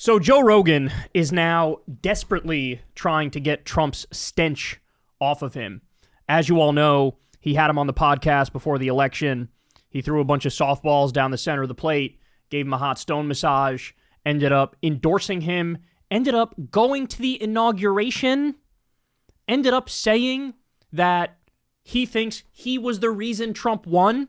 So Joe Rogan is now desperately trying to get Trump's stench off of him. As you all know, he had him on the podcast before the election. He threw a bunch of softballs down the center of the plate, gave him a hot stone massage, ended up endorsing him, ended up going to the inauguration, ended up saying that he thinks he was the reason Trump won.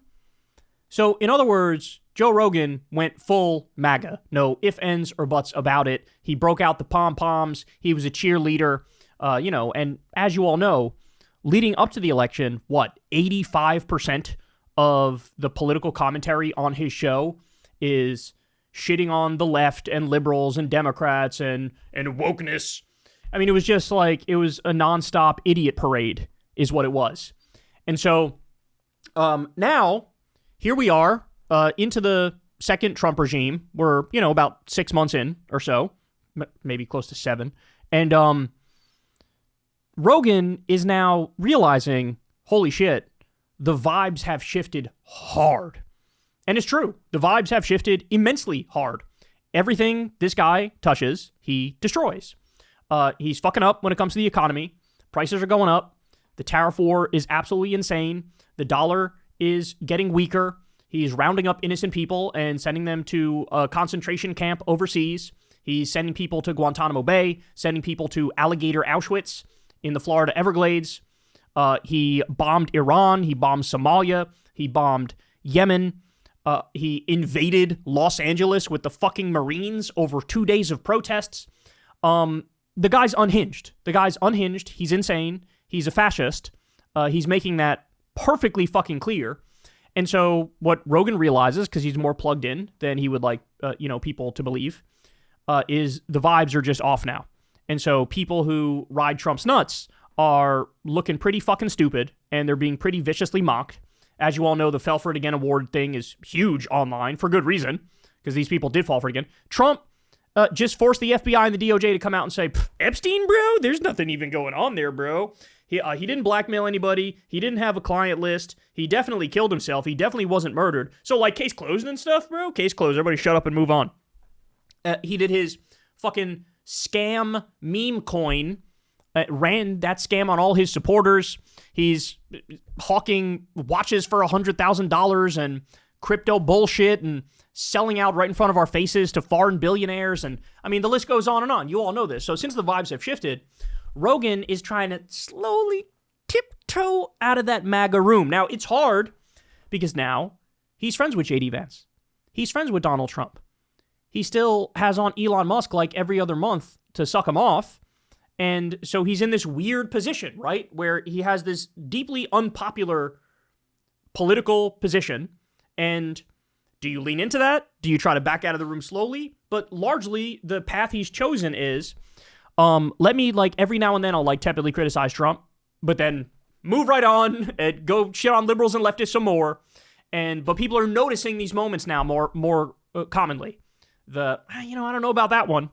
So, in other words, Joe Rogan went full MAGA. No ifs, ands, or buts about it. He broke out the pom-poms. He was a cheerleader, and as you all know, leading up to the election, 85% of the political commentary on his show is shitting on the left and liberals and Democrats and wokeness. I mean, it was just like, it was a nonstop idiot parade is what it was. And so now, here we are into the second Trump regime. We're, about 6 months in or so, maybe close to 7. And Rogan is now realizing, holy shit, the vibes have shifted hard. And it's true. The vibes have shifted immensely hard. Everything this guy touches, he destroys. He's fucking up when it comes to the economy. Prices are going up. The tariff war is absolutely insane. The dollar is getting weaker. He's rounding up innocent people and sending them to a concentration camp overseas. He's sending people to Guantanamo Bay, sending people to Alligator Auschwitz in the Florida Everglades. He bombed Iran. He bombed Somalia. He bombed Yemen. He invaded Los Angeles with the fucking Marines over 2 days of protests. The guy's unhinged. He's insane. He's a fascist. He's making that perfectly fucking clear. And so what Rogan realizes, because he's more plugged in than he would like, people to believe, is the vibes are just off now. And so people who ride Trump's nuts are looking pretty fucking stupid, and they're being pretty viciously mocked. As you all know, the Fell for It Again award thing is huge online for good reason, because these people did fall for it again. Trump just forced the FBI and the DOJ to come out and say, Epstein, bro? There's nothing even going on there, bro. He didn't blackmail anybody. He didn't have a client list. He definitely killed himself. He definitely wasn't murdered. So, case closed and stuff, bro? Case closed. Everybody shut up and move on. He did his fucking scam meme coin, ran that scam on all his supporters. He's hawking watches for $100,000 and crypto bullshit and selling out right in front of our faces to foreign billionaires. And, the list goes on and on. You all know this. So, since the vibes have shifted, Rogan is trying to slowly tiptoe out of that MAGA room. Now, it's hard because now he's friends with J.D. Vance. He's friends with Donald Trump. He still has on Elon Musk like every other month to suck him off. And so he's in this weird position, right? Where he has this deeply unpopular political position. And do you lean into that? Do you try to back out of the room slowly? But largely, the path he's chosen is, let me, every now and then I'll, tepidly criticize Trump, but then move right on and go shit on liberals and leftists some more. But people are noticing these moments now more commonly. I don't know about that one,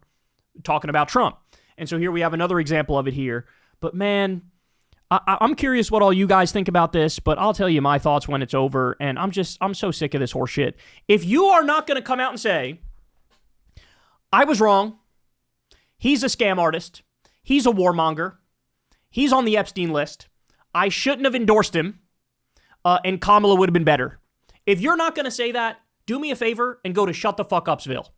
talking about Trump. And so here we have another example of it here. But man, I'm curious what all you guys think about this, but I'll tell you my thoughts when it's over. And I'm so sick of this horse shit. If you are not going to come out and say, I was wrong, he's a scam artist, he's a warmonger, he's on the Epstein list, I shouldn't have endorsed him, and Kamala would have been better. If you're not going to say that, do me a favor and go to Shut the Fuck Upsville.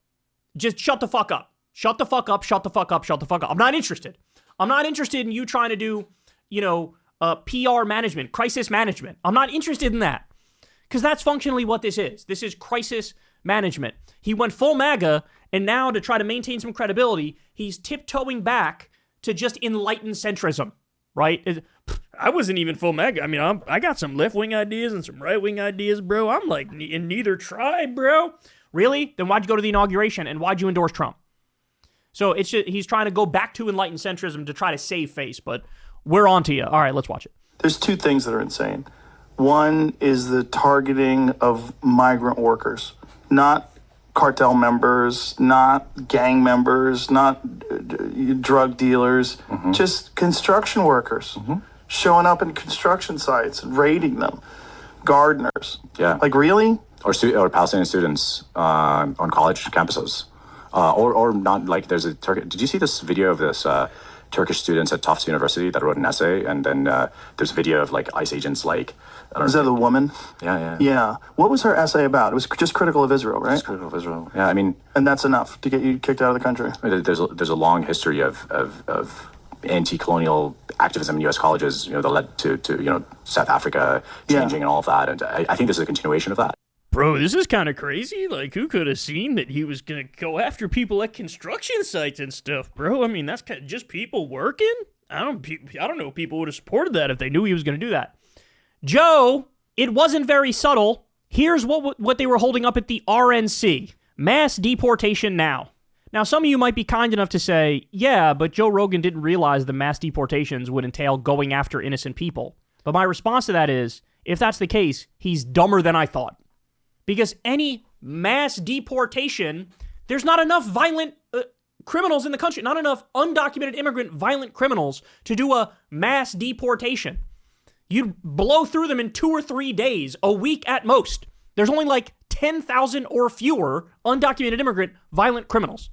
Just shut the fuck up. Shut the fuck up, shut the fuck up, shut the fuck up. I'm not interested. I'm not interested in you trying to do, PR management, crisis management. I'm not interested in that. Because that's functionally what this is. This is crisis management. He went full MAGA, and now to try to maintain some credibility, he's tiptoeing back to just enlightened centrism, right? I wasn't even full MAGA. I got some left-wing ideas and some right-wing ideas, bro. I'm in neither tribe, bro. Really? Then why'd you go to the inauguration, and why'd you endorse Trump? So it's just, he's trying to go back to enlightened centrism to try to save face, but we're on to you. All right, let's watch it. There's two things that are insane. One is the targeting of migrant workers, not cartel members, not gang members, not drug dealers, just construction workers showing up in construction sites and raiding them, gardeners. Yeah. Really? Or Palestinian students on college campuses. or not. Like there's a did you see this video of this Turkish students at Tufts University that wrote an essay, and then there's a video of like ICE agents like. Is that the woman? Yeah. What was her essay about? It was just critical of Israel, right? Just critical of Israel. Yeah, I mean, and that's enough to get you kicked out of the country. There's a long history of anti-colonial activism in U.S. colleges, that led to South Africa changing and all of that, and I think this is a continuation of that. Bro, this is kind of crazy. Like, who could have seen that he was gonna go after people at construction sites and stuff, bro? I mean, that's kind of just people working. I don't know if people would have supported that if they knew he was gonna do that. Joe, it wasn't very subtle. Here's what they were holding up at the RNC. Mass deportation now. Now, some of you might be kind enough to say, yeah, but Joe Rogan didn't realize the mass deportations would entail going after innocent people. But my response to that is, if that's the case, he's dumber than I thought. Because any mass deportation, there's not enough violent criminals in the country, not enough undocumented immigrant violent criminals to do a mass deportation. You'd blow through them in 2 or 3 days, a week at most. There's only like 10,000 or fewer undocumented immigrant violent criminals.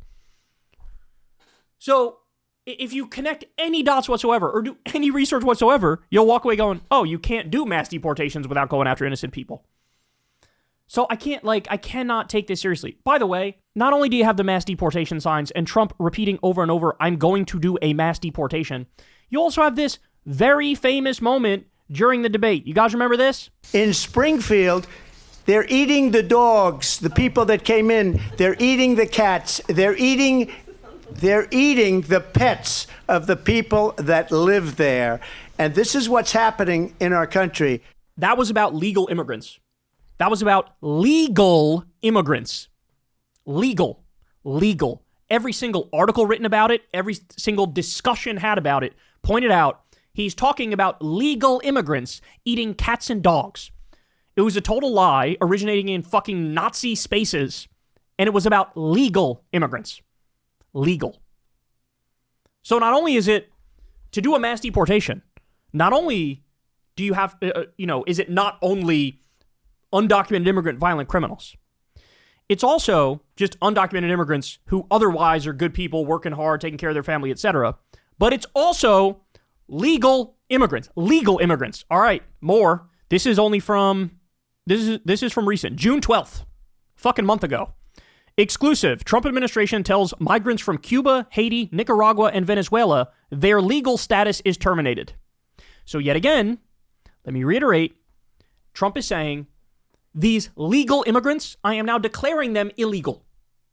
So if you connect any dots whatsoever or do any research whatsoever, you'll walk away going, oh, you can't do mass deportations without going after innocent people. So I cannot take this seriously. By the way, not only do you have the mass deportation signs and Trump repeating over and over, I'm going to do a mass deportation, you also have this very famous moment during the debate. You guys remember this? In Springfield, they're eating the dogs, the people that came in. They're eating the cats. They're eating the pets of the people that live there. And this is what's happening in our country. That was about legal immigrants. That was about legal immigrants. Legal. Every single article written about it, every single discussion had about it, pointed out he's talking about legal immigrants eating cats and dogs. It was a total lie originating in fucking Nazi spaces, and it was about legal immigrants. Legal. So not only is it to do a mass deportation, not only do you have, is it not only undocumented immigrant violent criminals, it's also just undocumented immigrants who otherwise are good people, working hard, taking care of their family, etc. But it's also legal immigrants. All right, more. This is from recent, June 12th, fucking month ago. Exclusive. Trump administration tells migrants from Cuba, Haiti, Nicaragua, and Venezuela their legal status is terminated. So yet again, let me reiterate, Trump is saying these legal immigrants, I am now declaring them illegal,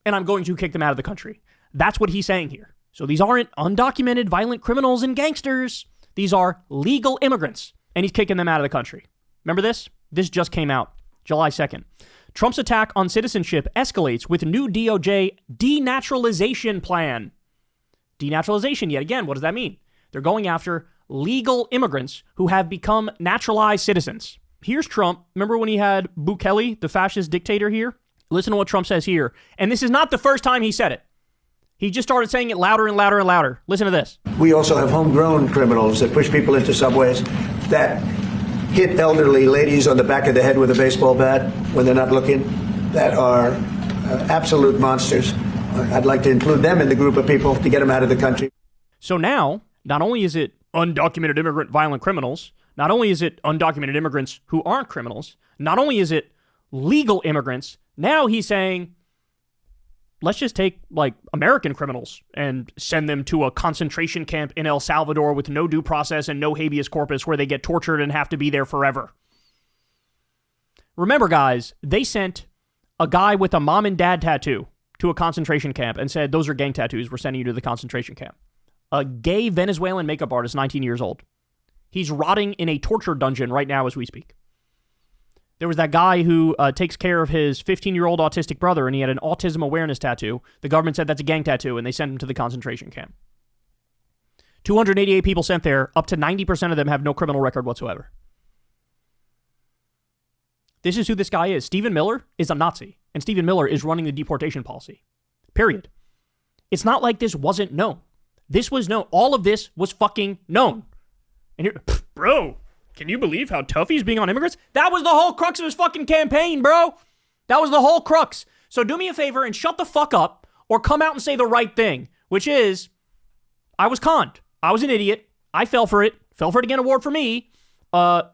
and I'm going to kick them out of the country. That's what he's saying here. So these aren't undocumented violent criminals and gangsters. These are legal immigrants, and he's kicking them out of the country. Remember this? This just came out July 2nd. Trump's attack on citizenship escalates with new DOJ denaturalization plan. Denaturalization, yet again, what does that mean? They're going after legal immigrants who have become naturalized citizens. Here's Trump. Remember when he had Bukele, the fascist dictator here? Listen to what Trump says here. And this is not the first time he said it. He just started saying it louder and louder and louder. Listen to this. We also have homegrown criminals that push people into subways, that hit elderly ladies on the back of the head with a baseball bat when they're not looking, that are absolute monsters. I'd like to include them in the group of people to get them out of the country. So now, not only is it undocumented immigrant violent criminals, not only is it undocumented immigrants who aren't criminals, not only is it legal immigrants, now he's saying, let's just take like American criminals and send them to a concentration camp in El Salvador with no due process and no habeas corpus where they get tortured and have to be there forever. Remember, guys, they sent a guy with a mom and dad tattoo to a concentration camp and said, those are gang tattoos. We're sending you to the concentration camp. A gay Venezuelan makeup artist, 19 years old. He's rotting in a torture dungeon right now as we speak. There was that guy who takes care of his 15-year-old autistic brother, and he had an autism awareness tattoo. The government said that's a gang tattoo, and they sent him to the concentration camp. 288 people sent there. Up to 90% of them have no criminal record whatsoever. This is who this guy is. Stephen Miller is a Nazi, and Stephen Miller is running the deportation policy. Period. It's not like this wasn't known. This was known. All of this was fucking known. And you're, bro, can you believe how tough he's being on immigrants? That was the whole crux of his fucking campaign, bro. That was the whole crux. So do me a favor and shut the fuck up, or come out and say the right thing, which is, I was conned. I was an idiot. I fell for it. Fell for it to get an award for me.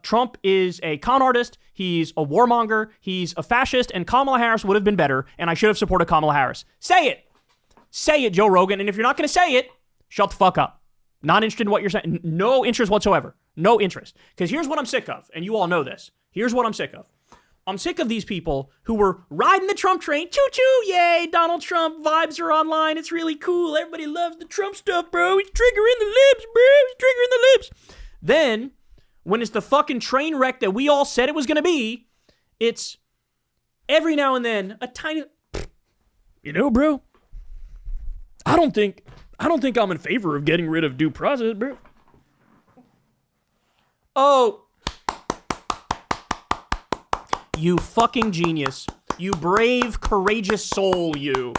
Trump is a con artist. He's a warmonger. He's a fascist, and Kamala Harris would have been better, and I should have supported Kamala Harris. Say it. Say it, Joe Rogan. And if you're not going to say it, shut the fuck up. Not interested in what you're saying. No interest whatsoever. No interest. Because here's what I'm sick of, and you all know this. Here's what I'm sick of. I'm sick of these people who were riding the Trump train. Choo-choo, yay, Donald Trump, vibes are online. It's really cool. Everybody loves the Trump stuff, bro. He's triggering the libs, bro. He's triggering the libs. Then, when it's the fucking train wreck that we all said it was going to be, it's every now and then a tiny... You know, bro, I don't think I'm in favor of getting rid of due process, bro. Oh... You fucking genius. You brave, courageous soul, you.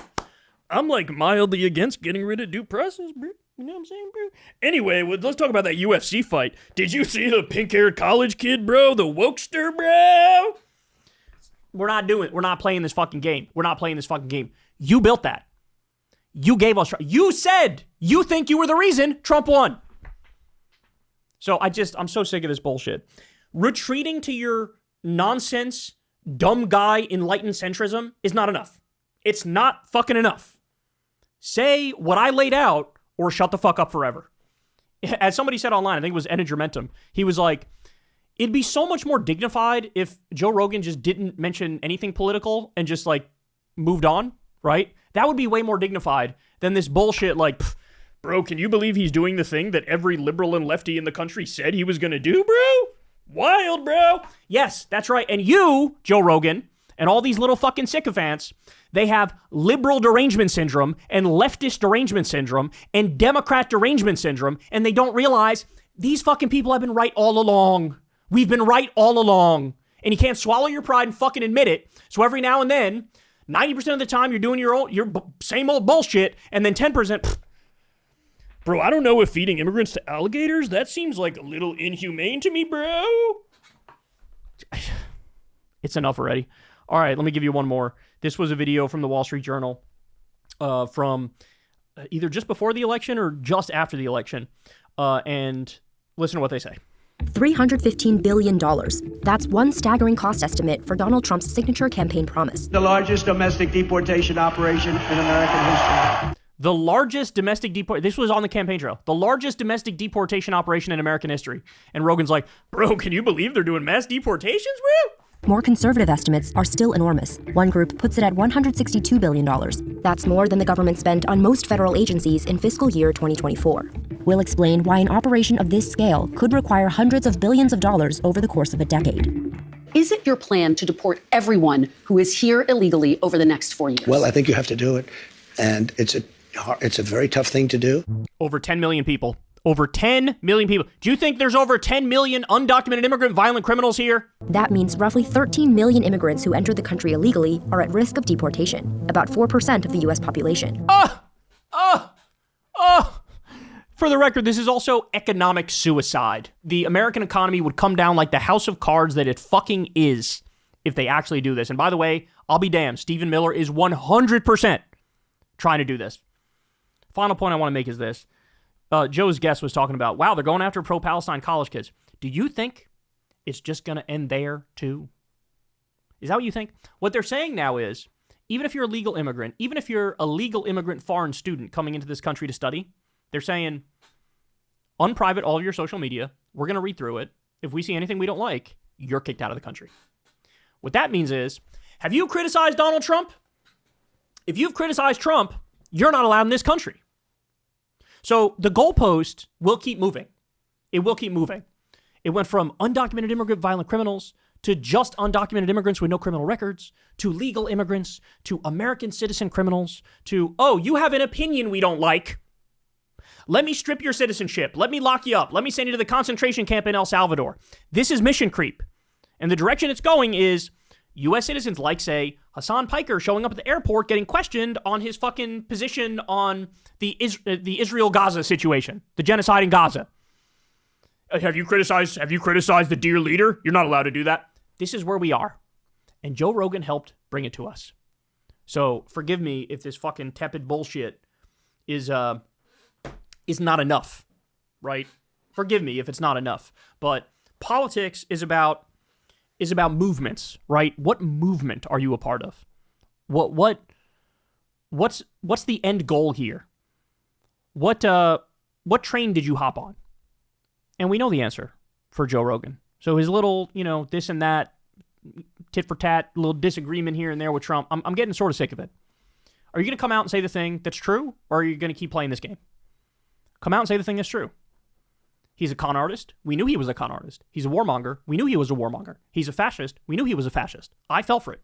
I'm like mildly against getting rid of due process, bro. You know what I'm saying, bro? Anyway, let's talk about that UFC fight. Did you see the pink-haired college kid, bro? The wokester, bro? We're not playing this fucking game. We're not playing this fucking game. You built that. You gave us... You said you think you were the reason Trump won. So I'm so sick of this bullshit. Retreating to your... nonsense, dumb guy, enlightened centrism is not enough. It's not fucking enough. Say what I laid out or shut the fuck up forever. As somebody said online, I think it was Edgermentum, he was like, it'd be so much more dignified if Joe Rogan just didn't mention anything political and just like moved on, right? That would be way more dignified than this bullshit like, bro, can you believe he's doing the thing that every liberal and lefty in the country said he was going to do, bro? Wild, bro. Yes, that's right. And you, Joe Rogan, and all these little fucking sycophants, they have liberal derangement syndrome and leftist derangement syndrome and Democrat derangement syndrome, and they don't realize these fucking people have been right all along. We've been right all along. And you can't swallow your pride and fucking admit it. So every now and then, 90% of the time, you're doing your same old bullshit, and then 10%, bro, I don't know if feeding immigrants to alligators, that seems like a little inhumane to me, bro. It's enough already. All right, let me give you one more. This was a video from the Wall Street Journal from either just before the election or just after the election. And listen to what they say. $315 billion. That's one staggering cost estimate for Donald Trump's signature campaign promise. The largest domestic deportation operation in American history. The largest domestic deportation, this was on the campaign trail, the largest domestic deportation operation in American history. And Rogan's like, bro, can you believe they're doing mass deportations, bro? More conservative estimates are still enormous. One group puts it at $162 billion. That's more than the government spent on most federal agencies in fiscal year 2024. We'll explain why an operation of this scale could require hundreds of billions of dollars over the course of a decade. Is it your plan to deport everyone who is here illegally over the next 4 years? Well, I think you have to do it. And it's a very tough thing to do. Over 10 million people. Over 10 million people. Do you think there's over 10 million undocumented immigrant violent criminals here? That means roughly 13 million immigrants who entered the country illegally are at risk of deportation, about 4% of the U.S. population. For the record, this is also economic suicide. The American economy would come down like the house of cards that it fucking is if they actually do this. And by the way, I'll be damned, Stephen Miller is 100% trying to do this. Final point I want to make is this. Joe's guest was talking about, wow, they're going after pro-Palestine college kids. Do you think it's just going to end there too? Is that what you think? What they're saying now is, even if you're a legal immigrant, even if you're a legal immigrant foreign student coming into this country to study, they're saying, unprivate all of your social media. We're going to read through it. If we see anything we don't like, you're kicked out of the country. What that means is, have you criticized Donald Trump? If you've criticized Trump, you're not allowed in this country. So the goalpost will keep moving. It will keep moving. It went from undocumented immigrant violent criminals to just undocumented immigrants with no criminal records, to legal immigrants, to American citizen criminals, to, oh, you have an opinion we don't like. Let me strip your citizenship. Let me lock you up. Let me send you to the concentration camp in El Salvador. This is mission creep. And the direction it's going is U.S. citizens like, say, Hassan Piker showing up at the airport getting questioned on his fucking position on the Israel-Gaza situation, the genocide in Gaza. Have you criticized the dear leader? You're not allowed to do that. This is where we are. And Joe Rogan helped bring it to us. So forgive me if this fucking tepid bullshit is not enough, right? Forgive me if it's not enough. But politics is about movements, right? What movement are you a part of? What's the end goal here? What train did you hop on? And we know the answer for Joe Rogan. So his little, this and that, tit for tat, little disagreement here and there with Trump, I'm getting sort of sick of it. Are you going to come out and say the thing that's true, or are you going to keep playing this game? Come out and say the thing that's true. He's a con artist. We knew he was a con artist. He's a warmonger. We knew he was a warmonger. He's a fascist. We knew he was a fascist. I fell for it.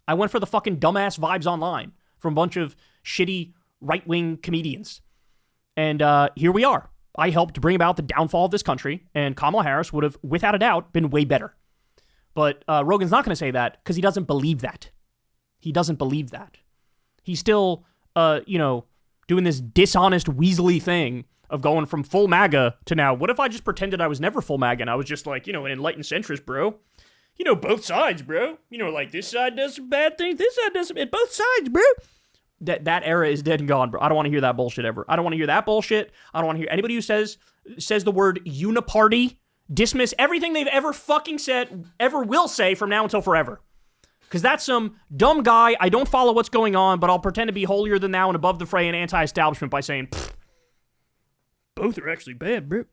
I went for the fucking dumbass vibes online from a bunch of shitty right-wing comedians. And here we are. I helped bring about the downfall of this country, and Kamala Harris would have, without a doubt, been way better. But Rogan's not going to say that because he doesn't believe that. He doesn't believe that. He's still, doing this dishonest, weaselly thing of going from full MAGA to now, what if I just pretended I was never full MAGA and I was just like, an enlightened centrist, bro? Both sides, bro. Like this side does some bad things, this side does some, both sides, bro. That era is dead and gone, bro. I don't want to hear that bullshit ever. I don't want to hear that bullshit. I don't want to hear anybody who says the word uniparty, dismiss everything they've ever fucking said, ever will say from now until forever. Because that's some dumb guy, I don't follow what's going on, but I'll pretend to be holier than thou and above the fray and anti-establishment by saying, both are actually bad, bro.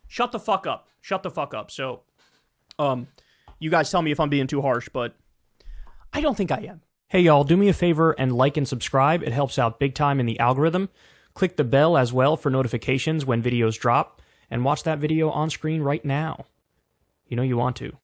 Shut the fuck up. Shut the fuck up. So, you guys tell me if I'm being too harsh, but I don't think I am. Hey, y'all, do me a favor and like and subscribe. It helps out big time in the algorithm. Click the bell as well for notifications when videos drop, and watch that video on screen right now. You know you want to.